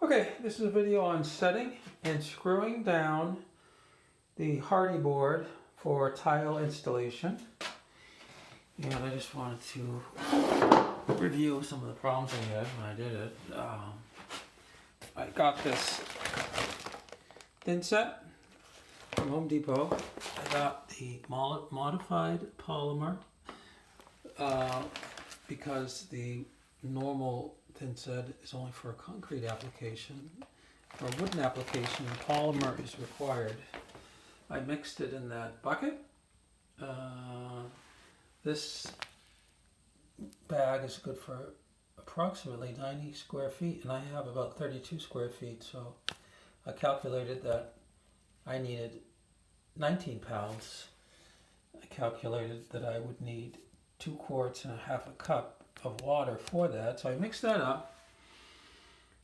Okay, this is a video on setting and screwing down the hardie board for tile installation. And I just wanted to review some of the problems I had when I did it. I got this thin set from Home Depot. I got the modified polymer because the normal thin set is only for a concrete application. For a wooden application, polymer is required. I mixed it in that bucket. This bag is good for approximately 90 square feet, and I have about 32 square feet, so I calculated that I needed 19 pounds. I calculated that I would need 2 quarts and a half a cup of water for that, so I mixed that up,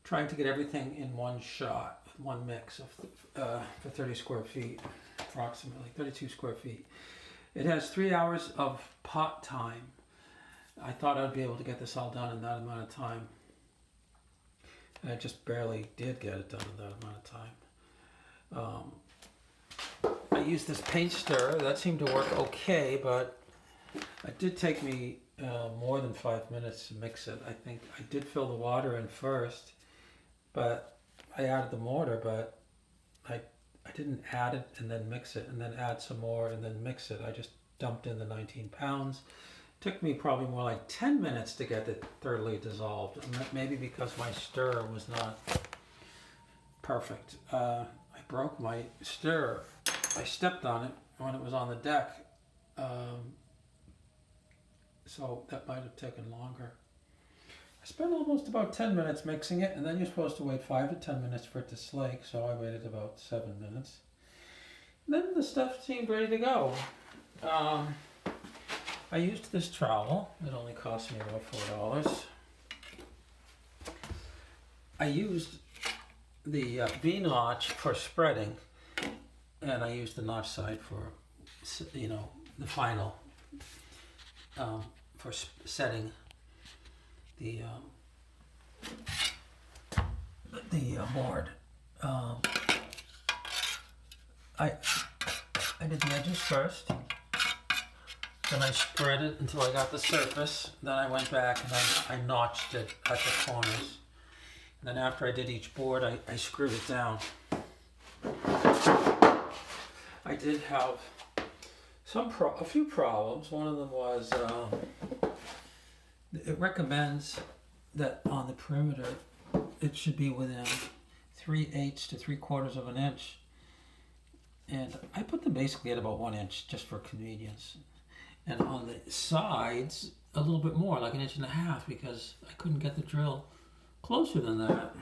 trying to get everything in one shot, one mix of for 30 square feet, approximately 32 square feet. It has 3 hours of pot time. I thought I'd be able to get this all done in that amount of time. And I just barely did get it done in that amount of time. I used this paint stirrer. That seemed to work okay, but it did take me more than 5 minutes to mix it. I think I did fill the water in first, but I added the mortar, but I didn't add it and then mix it and then add some more and then mix it. I just dumped in the 19 pounds. It took me probably more like 10 minutes to get it thoroughly dissolved. Maybe because my stirrer was not perfect. I broke my stirrer. I stepped on it when it was on the deck. So that might have taken longer. I spent almost about 10 minutes mixing it, and then you're supposed to wait 5 to 10 minutes for it to slake, so I waited about 7 minutes. And then the stuff seemed ready to go. I used this trowel. It only cost me about $4. I used the V-notch for spreading, and I used the notch side for, the final, for setting the board. I did the edges first, then I spread it until I got the surface, then I went back and I notched it at the corners, and then after I did each board I screwed it down. I did have a few problems. One of them was it recommends that on the perimeter it should be within 3/8 to 3/4 of an inch, and I put them basically at about 1 inch just for convenience, and on the sides a little bit more, like 1.5 inches, because I couldn't get the drill closer than that.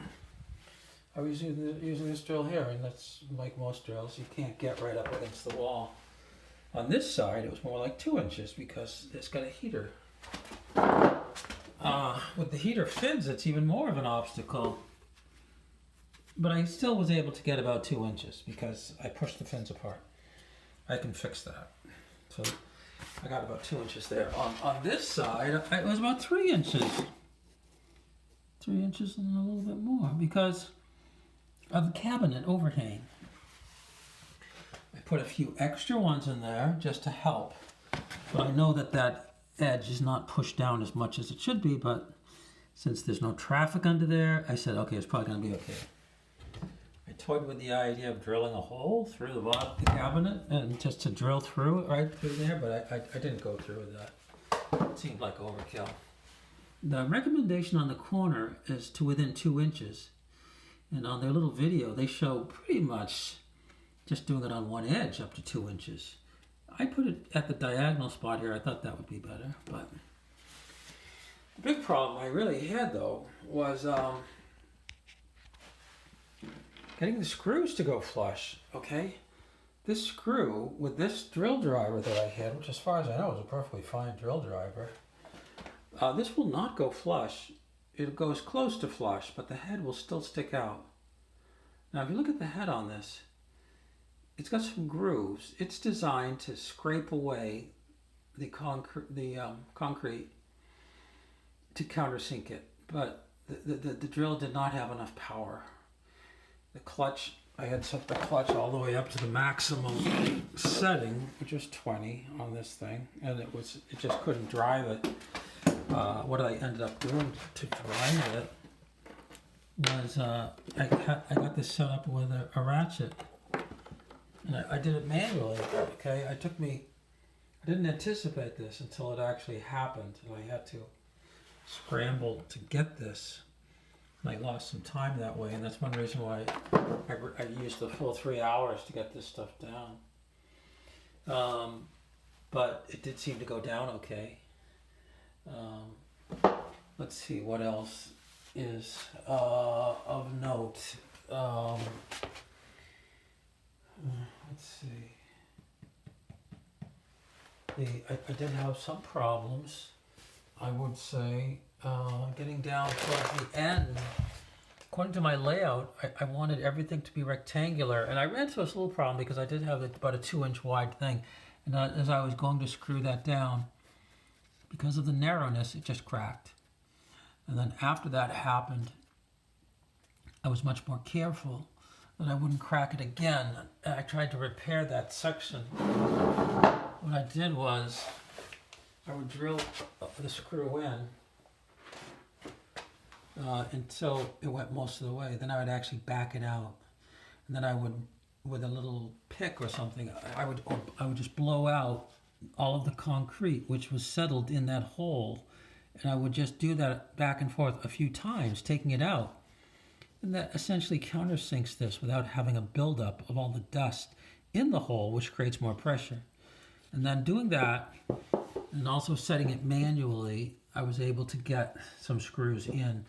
I was using this drill here, and that's like most drills, you can't get right up against the wall. On this side it was more like 2 inches because it's got a heater. With the heater fins, it's even more of an obstacle. But I still was able to get about 2 inches because I pushed the fins apart. I can fix that. So I got about 2 inches there. On this side, it was about 3 inches. 3 inches and a little bit more because of the cabinet overhang. I put a few extra ones in there just to help. But I know that edge is not pushed down as much as it should be, but since there's no traffic under there, I said, okay, it's probably going to be okay. I toyed with the idea of drilling a hole through the bottom of the cabinet and just to drill through it right through there, but I didn't go through with that. It seemed like overkill. The recommendation on the corner is to within 2 inches. And on their little video, they show pretty much just doing it on one edge up to 2 inches. I put it at the diagonal spot here. I thought that would be better, but the big problem I really had though was getting the screws to go flush. Okay, this screw with this drill driver that I had, which as far as I know is a perfectly fine drill driver, this will not go flush. It goes close to flush, but the head will still stick out. Now if you look at the head on this, it's got some grooves. It's designed to scrape away the concrete to countersink it. But the drill did not have enough power. The clutch, I had set the clutch all the way up to the maximum setting, which was 20 on this thing, and it just couldn't drive it. What I ended up doing to drive it was I got this set up with a ratchet, and I did it manually. Okay, I didn't anticipate this until it actually happened, and I had to scramble to get this. And I lost some time that way, and that's one reason why I used the full 3 hours to get this stuff down. But it did seem to go down okay. Let's see what else is of note. Let's see. I did have some problems, I would say, getting down towards the end. According to my layout, I wanted everything to be rectangular, and I ran into this little problem because I did have about a 2-inch wide thing, and as I was going to screw that down, because of the narrowness, it just cracked. And then after that happened, I was much more careful that I wouldn't crack it again. And I tried to repair that section. What I did was I would drill the screw in until it went most of the way. Then I would actually back it out. And then I would, with a little pick or something, I would just blow out all of the concrete which was settled in that hole, and I would just do that back and forth a few times, taking it out, and that essentially countersinks this without having a buildup of all the dust in the hole, which creates more pressure. And then doing that and also setting it manually, I was able to get some screws in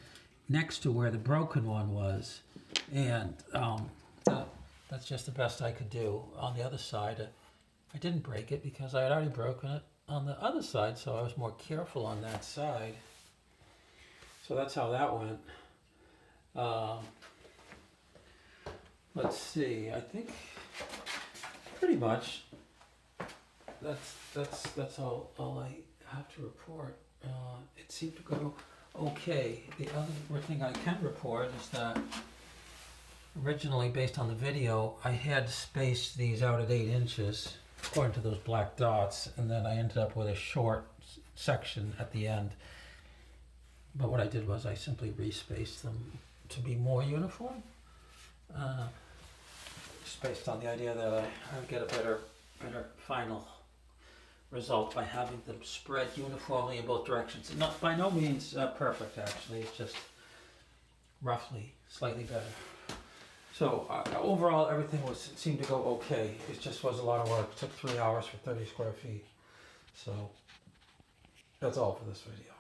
next to where the broken one was, and that's just the best I could do. On the other side, I didn't break it because I had already broken it on the other side, so I was more careful on that side. So that's how that went. Let's see. I think pretty much that's all I have to report. It seemed to go okay. The other thing I can report is that originally, based on the video, I had spaced these out at 8 inches. According to those black dots, and then I ended up with a short section at the end. But what I did was I simply respaced them to be more uniform, just based on the idea that I would get a better final result by having them spread uniformly in both directions. Not by no means perfect, actually. It's just roughly slightly better. So overall, everything seemed to go okay. It just was a lot of work. It took 3 hours for 30 square feet. So that's all for this video.